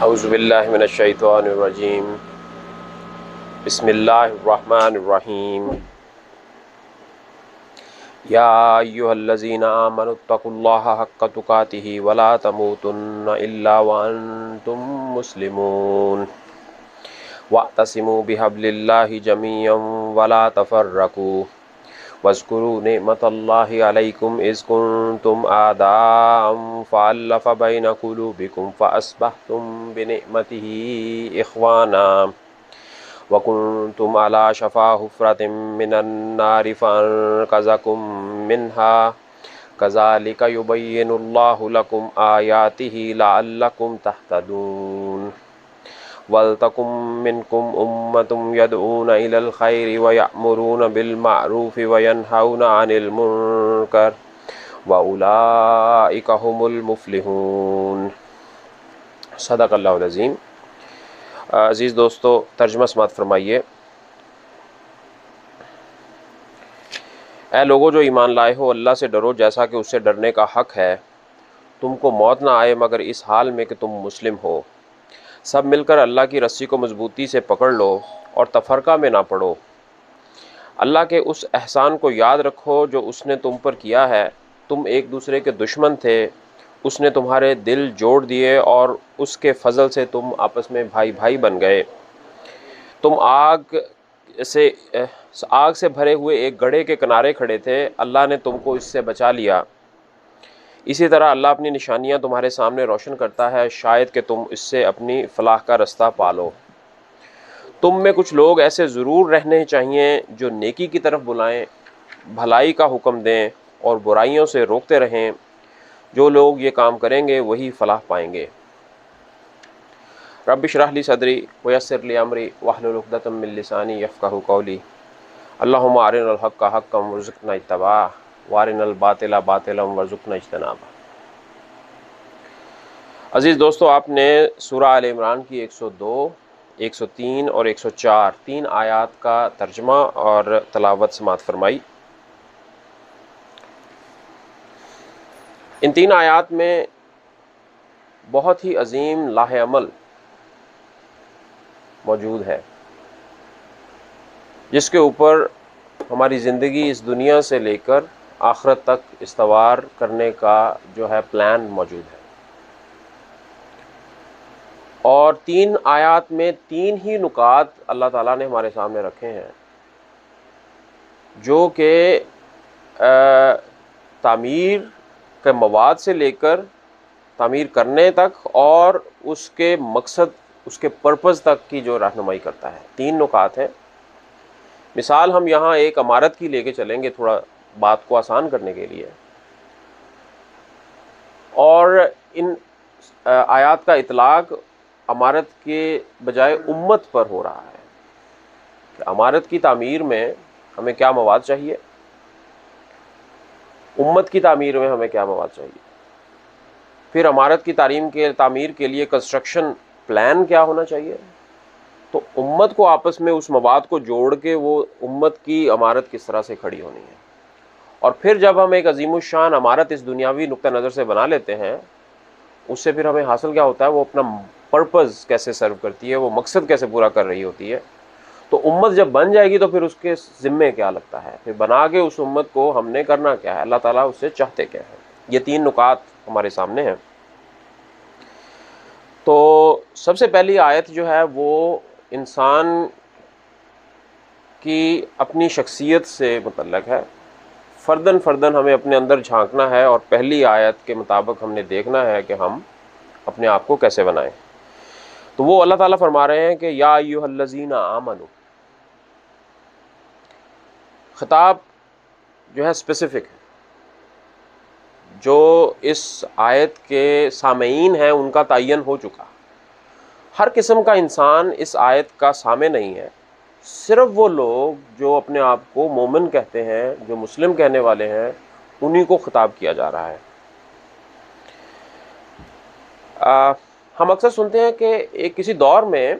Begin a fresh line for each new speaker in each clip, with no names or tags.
اعوذ باللہ من الشیطان الرجیم بسم اللہ الرحمن الرحیم یا ایہا الذین آمنوا اتقوا اللہ حق تقاتہ ولا تموتن الا وانتم مسلمون واعتصموا بحبل اللہ جميعا ولا تفرقوا واذکروا نعمت اللہ علیکم اذ کنتم اعداء فألف بین قلوبکم فاصبحتم بنعمتہ اخوانا وکنتم علی شفا حفرۃ من النار فانقذکم منها کذالک یبین اللہ لکم آیاتہ لعلکم تہتدون وَلْتَكُن مِّنكُمْ أُمَّةٌ يَدْعُونَ إِلَى الْخَيْرِ وَيَأْمُرُونَ بِالْمَعْرُوفِ وَيَنْهَوْنَ عَنِ الْمُنكَرِ وَأُولَٰئِكَ هُمُ الْمُفْلِحُونَ۔ صدق اللہ العظیم۔ عزیز دوستو، ترجمہ سماعت فرمائیے۔ اے لوگو جو ایمان لائے ہو، اللہ سے ڈرو جیسا کہ اس سے ڈرنے کا حق ہے۔ تم کو موت نہ آئے مگر اس حال میں کہ تم مسلم ہو۔ سب مل کر اللہ کی رسی کو مضبوطی سے پکڑ لو اور تفرقہ میں نہ پڑو۔ اللہ کے اس احسان کو یاد رکھو جو اس نے تم پر کیا ہے۔ تم ایک دوسرے کے دشمن تھے، اس نے تمہارے دل جوڑ دیے اور اس کے فضل سے تم آپس میں بھائی بھائی بن گئے۔ تم آگ سے بھرے ہوئے ایک گڑھے کے کنارے کھڑے تھے، اللہ نے تم کو اس سے بچا لیا۔ اسی طرح اللہ اپنی نشانیاں تمہارے سامنے روشن کرتا ہے، شاید کہ تم اس سے اپنی فلاح کا رستہ پالو۔ تم میں کچھ لوگ ایسے ضرور رہنے چاہیے جو نیکی کی طرف بلائیں، بھلائی کا حکم دیں اور برائیوں سے روکتے رہیں۔ جو لوگ یہ کام کریں گے وہی فلاح پائیں گے۔ رب اشرح لی صدری ویسر لی امری واحلل عقدۃ من لسانی یفقہوا قولی۔ اللہم ارنا الحق حقا وارزقنا اتباعہ وارنا الباطل باطلا وارزقنا اجتنابہ۔ عزیز دوستو، آپ نے سورہ آل عمران کی 102، 103 اور 104 تین آیات کا ترجمہ اور تلاوت سماعت فرمائی۔ ان تین آیات میں بہت ہی عظیم لاہ عمل موجود ہے، جس کے اوپر ہماری زندگی اس دنیا سے لے کر آخرت تک استوار کرنے کا جو ہے پلان موجود ہے۔ اور تین آیات میں تین ہی نکات اللہ تعالیٰ نے ہمارے سامنے رکھے ہیں، جو کہ تعمیر کے مواد سے لے کر تعمیر کرنے تک اور اس کے مقصد، اس کے پرپز تک کی جو رہنمائی کرتا ہے۔ تین نکات ہیں۔ مثال ہم یہاں ایک عمارت کی لے کے چلیں گے تھوڑا بات کو آسان کرنے کے لیے، اور ان آیات کا اطلاق عمارت کے بجائے امت پر ہو رہا ہے کہ عمارت کی تعمیر میں ہمیں کیا مواد چاہیے، امت کی تعمیر میں ہمیں کیا مواد چاہیے، پھر عمارت کی تعمیر کے لیے کنسٹرکشن پلان کیا ہونا چاہیے۔ تو امت کو آپس میں اس مواد کو جوڑ کے وہ امت کی عمارت کس طرح سے کھڑی ہونی ہے۔ اور پھر جب ہم ایک عظیم الشان عمارت اس دنیاوی نقطہ نظر سے بنا لیتے ہیں، اس سے پھر ہمیں حاصل کیا ہوتا ہے، وہ اپنا پرپز کیسے سرو کرتی ہے، وہ مقصد کیسے پورا کر رہی ہوتی ہے۔ تو امت جب بن جائے گی تو پھر اس کے ذمے کیا لگتا ہے، پھر بنا کے اس امت کو ہم نے کرنا کیا ہے، اللہ تعالیٰ اس سے چاہتے کیا ہے۔ یہ تین نکات ہمارے سامنے ہیں۔ تو سب سے پہلی آیت جو ہے وہ انسان کی اپنی شخصیت سے متعلق ہے۔ فردن فردن ہمیں اپنے اندر جھانکنا ہے اور پہلی آیت کے مطابق ہم نے دیکھنا ہے کہ ہم اپنے آپ کو کیسے بنائیں۔ تو وہ اللہ تعالیٰ فرما رہے ہیں کہ یا ایھا الذین آمنوا، خطاب جو ہے اسپیسیفک ہے۔ جو اس آیت کے سامعین ہیں ان کا تعین ہو چکا۔ ہر قسم کا انسان اس آیت کا سامع نہیں ہے، صرف وہ لوگ جو اپنے آپ کو مومن کہتے ہیں، جو مسلم کہنے والے ہیں، انہی کو خطاب کیا جا رہا ہے۔ ہم اکثر سنتے ہیں کہ ایک کسی دور میں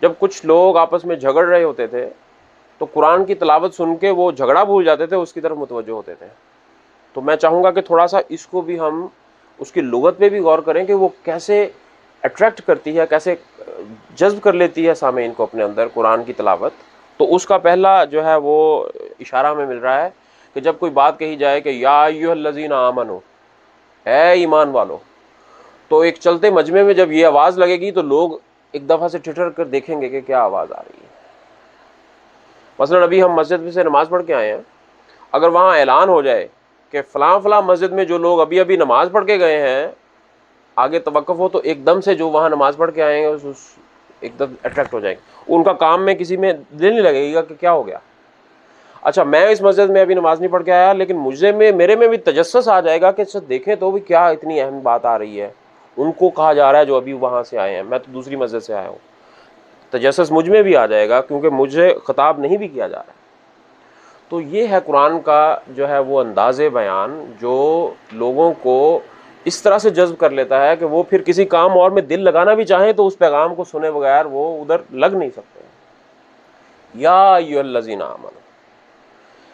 جب کچھ لوگ آپس میں جھگڑ رہے ہوتے تھے تو قرآن کی تلاوت سن کے وہ جھگڑا بھول جاتے تھے، اس کی طرف متوجہ ہوتے تھے۔ تو میں چاہوں گا کہ تھوڑا سا اس کو بھی ہم اس کی لغت پہ بھی غور کریں کہ وہ کیسے اٹریکٹ کرتی ہے، کیسے جذب کر لیتی ہے سامعین کو اپنے اندر قرآن کی تلاوت، تو اس کا پہلا جو ہے وہ اشارہ ہمیں مل رہا ہے کہ جب کوئی بات کہی جائے کہ یا ایھا الذین آمنو، اے ایمان والو، تو ایک چلتے مجمع میں جب یہ آواز لگے گی تو لوگ ایک دفعہ سے ٹھٹر کر دیکھیں گے کہ کیا آواز آ رہی ہے۔ مثلا ابھی ہم مسجد میں سے نماز پڑھ کے آئے ہیں، اگر وہاں اعلان ہو جائے کہ فلاں فلاں مسجد میں جو لوگ ابھی ابھی نماز پڑھ کے گئے ہیں آگے توقف ہو، تو ایک دم سے جو وہاں نماز پڑھ کے آئیں گے ایک دم اٹریکٹ ہو جائیں گے، ان کا کام میں کسی میں دل نہیں لگے گا کہ کیا ہو گیا۔ اچھا میں اس مسجد میں ابھی نماز نہیں پڑھ کے آیا، لیکن میرے میں بھی تجسس آ جائے گا کہ اچھا دیکھیں تو بھی کیا اتنی اہم بات آ رہی ہے، ان کو کہا جا رہا ہے جو ابھی وہاں سے آئے ہیں، میں تو دوسری مسجد سے آیا ہوں، تجسس مجھ میں بھی آ جائے گا کیونکہ مجھے خطاب نہیں بھی کیا جا رہا ہے۔ تو یہ ہے قرآن کا جو ہے وہ انداز بیان جو لوگوں کو اس طرح سے جذب کر لیتا ہے کہ وہ پھر کسی کام اور میں دل لگانا بھی چاہیں تو اس پیغام کو سنے بغیر وہ ادھر لگ نہیں سکتے۔ یا ایھا الذین آمنوا،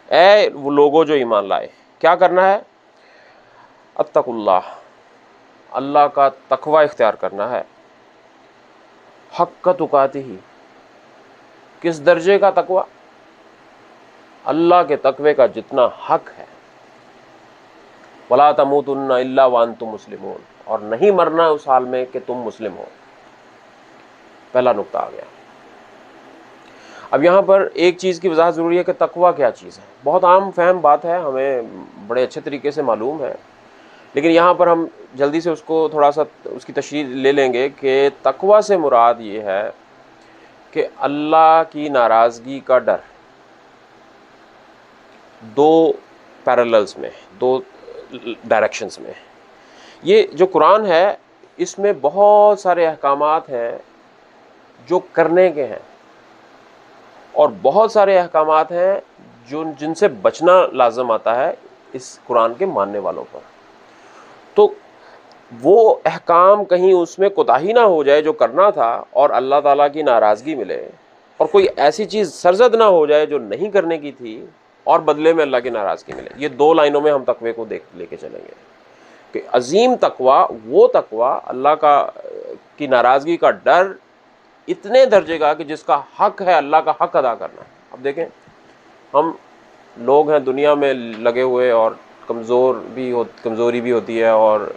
اے وہ لوگوں جو ایمان لائے، کیا کرنا ہے؟ اتقوا اللہ، اللہ کا تقوی اختیار کرنا ہے، حق تقاتہ، کس درجے کا تقوی؟ اللہ کے تقوی کا جتنا حق ہے۔ ولا تموتن الا وانتم مسلمون، اور نہیں مرنا اس حال میں کہ تم مسلم ہو۔ پہلا نقطہ آ گیا۔ اب یہاں پر ایک چیز کی وضاحت ضروری ہے کہ تقوی کیا چیز ہے۔ بہت عام فہم بات ہے، ہمیں بڑے اچھے طریقے سے معلوم ہے، لیکن یہاں پر ہم جلدی سے اس کو تھوڑا سا اس کی تشریح لے لیں گے کہ تقوی سے مراد یہ ہے کہ اللہ کی ناراضگی کا ڈر، دو پیرللز میں، دو ڈائریکشنز میں۔ یہ جو قرآن ہے اس میں بہت سارے احکامات ہیں جو کرنے کے ہیں، اور بہت سارے احکامات ہیں جن سے بچنا لازم آتا ہے اس قرآن کے ماننے والوں پر۔ تو وہ احکام کہیں اس میں کوتاہی نہ ہو جائے جو کرنا تھا اور اللہ تعالیٰ کی ناراضگی ملے، اور کوئی ایسی چیز سرزد نہ ہو جائے جو نہیں کرنے کی تھی اور بدلے میں اللہ کی ناراضگی ملے۔ یہ دو لائنوں میں ہم تقوی کو لے کے چلیں گے کہ عظیم تقوی وہ تقوی اللہ کی ناراضگی کا ڈر اتنے درجے کا کہ جس کا حق ہے اللہ کا حق ادا کرنا ہے۔ اب دیکھیں ہم لوگ ہیں دنیا میں لگے ہوئے، اور کمزوری بھی ہوتی ہے، اور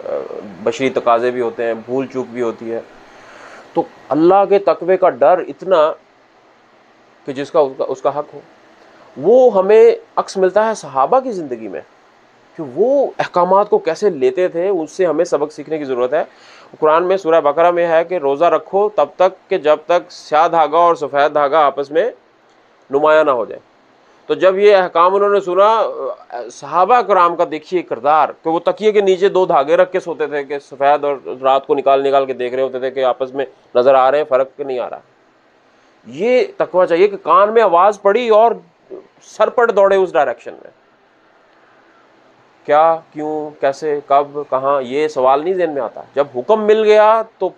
بشری تقاضے بھی ہوتے ہیں، بھول چوک بھی ہوتی ہے، تو اللہ کے تقوی کا ڈر اتنا کہ جس کا اس کا حق ہو، وہ ہمیں عکس ملتا ہے صحابہ کی زندگی میں کہ وہ احکامات کو کیسے لیتے تھے، اس سے ہمیں سبق سیکھنے کی ضرورت ہے۔ قرآن میں سورہ بقرہ میں ہے کہ روزہ رکھو تب تک کہ جب تک سیاہ دھاگا اور سفید دھاگا آپس میں نمایاں نہ ہو جائے۔ تو جب یہ احکام انہوں نے سنا، صحابہ کرام کا دیکھیے کردار کہ وہ تکیے کے نیچے دو دھاگے رکھ کے سوتے تھے کہ سفید، اور رات کو نکال کے دیکھ رہے ہوتے تھے کہ آپس میں نظر آ رہے ہیں، فرق نہیں آ رہا۔ یہ تقویٰ چاہیے کہ کان میں آواز پڑی اور سر پٹ دوڑے اس ڈائریکشن میں، کیا، کیوں، کیسے، کب، کہاں، یہ سوال نہیں ذہن میں آتا۔ جب حکم مل گیا تو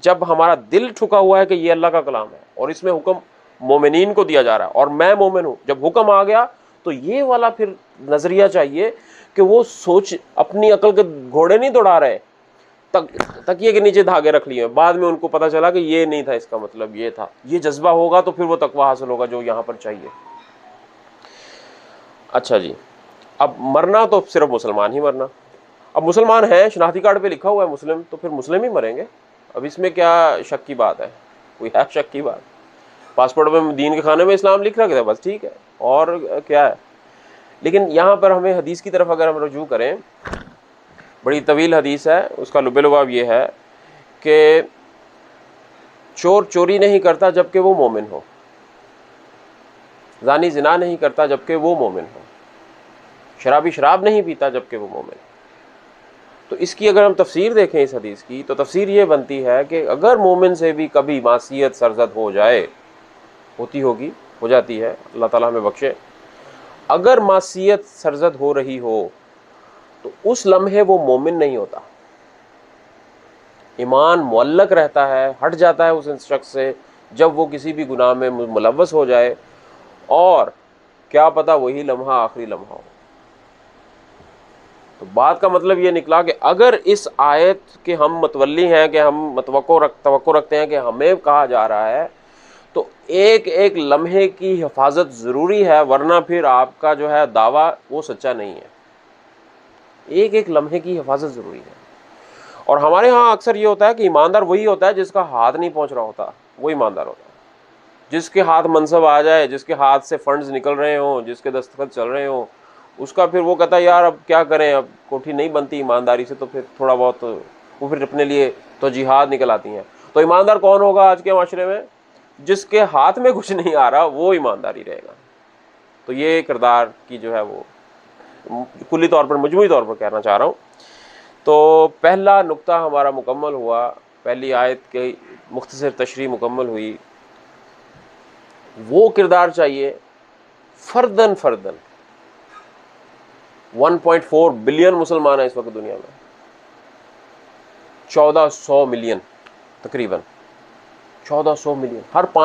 جب ہمارا دل ٹھکا ہوا ہے کہ یہ اللہ کا کلام ہے اور اس میں حکم مومنین کو دیا جا رہا ہے اور میں مومن ہوں، جب حکم آ گیا تو یہ والا پھر نظریہ چاہیے کہ وہ سوچ اپنی عقل کے گھوڑے نہیں دوڑا رہے، تکیے کے نیچے دھاگے رکھ لیے، بعد میں ان کو پتہ چلا کہ یہ نہیں تھا، اس کا مطلب یہ تھا۔ یہ جذبہ ہوگا تو پھر وہ تقویٰ حاصل ہوگا جو یہاں پر چاہیے۔ اچھا جی، اب مرنا تو صرف مسلمان ہی مرنا۔ اب مسلمان ہیں، شناختی کارڈ پہ لکھا ہوا ہے مسلم، تو پھر مسلم ہی مریں گے۔ اب اس میں کیا شک کی بات ہے؟ کوئی ہے شک کی بات؟ پاسپورٹ میں دین کے کھانے میں اسلام لکھ رکھا ہے، بس ٹھیک ہے، اور کیا ہے؟ لیکن یہاں پر ہمیں حدیث کی طرف اگر ہم رجوع کریں، بڑی طویل حدیث ہے، اس کا لب لباب یہ ہے کہ چور چوری نہیں کرتا جبکہ وہ مومن ہو، زانی زنا نہیں کرتا جبکہ وہ مومن ہو، شرابی شراب نہیں پیتا جبکہ وہ مومن ہو۔ تو اس کی اگر ہم تفسیر دیکھیں اس حدیث کی، تو تفسیر یہ بنتی ہے کہ اگر مومن سے بھی کبھی معصیت سرزد ہو جائے، ہو جاتی ہے، اللہ تعالیٰ ہمیں بخشے، اگر معصیت سرزد ہو رہی ہو تو اس لمحے وہ مومن نہیں ہوتا، ایمان معلق رہتا ہے، ہٹ جاتا ہے اس شخص سے جب وہ کسی بھی گناہ میں ملوث ہو جائے، اور کیا پتہ وہی لمحہ آخری لمحہ ہو۔ تو بات کا مطلب یہ نکلا کہ اگر اس آیت کے ہم متولی ہیں کہ ہم توقع رکھتے ہیں کہ ہمیں کہا جا رہا ہے، تو ایک ایک لمحے کی حفاظت ضروری ہے، ورنہ پھر آپ کا جو ہے دعویٰ وہ سچا نہیں ہے۔ ایک ایک لمحے کی حفاظت ضروری ہے۔ اور ہمارے ہاں اکثر یہ ہوتا ہے کہ ایماندار وہی ہوتا ہے جس کا ہاتھ نہیں پہنچ رہا ہوتا، وہ ایماندار ہوتا ہے۔ جس کے ہاتھ منصب آ جائے، جس کے ہاتھ سے فنڈز نکل رہے ہوں، جس کے دستخط چل رہے ہوں، اس کا پھر وہ کہتا ہے یار اب کیا کریں، اب کوٹھی نہیں بنتی ایمانداری سے، تو پھر تھوڑا بہت وہ پھر اپنے لیے تو جہاد نکل آتی ہیں۔ تو ایماندار کون ہوگا آج کے معاشرے میں؟ جس کے ہاتھ میں کچھ نہیں آ رہا وہ ایمانداری رہے گا۔ تو یہ کردار کی جو ہے وہ کلی طور پر، مجموعی طور پر کہنا چاہ رہا ہوں۔ تو پہلا نقطہ ہمارا مکمل ہوا، پہلی آیت کی مختصر تشریح مکمل ہوئی۔ وہ کردار چاہیے فردن 1.4 بلین مسلمان ہیں اس وقت دنیا میں، 1400 ملین تقریباً، 1400 ملین، ہر 5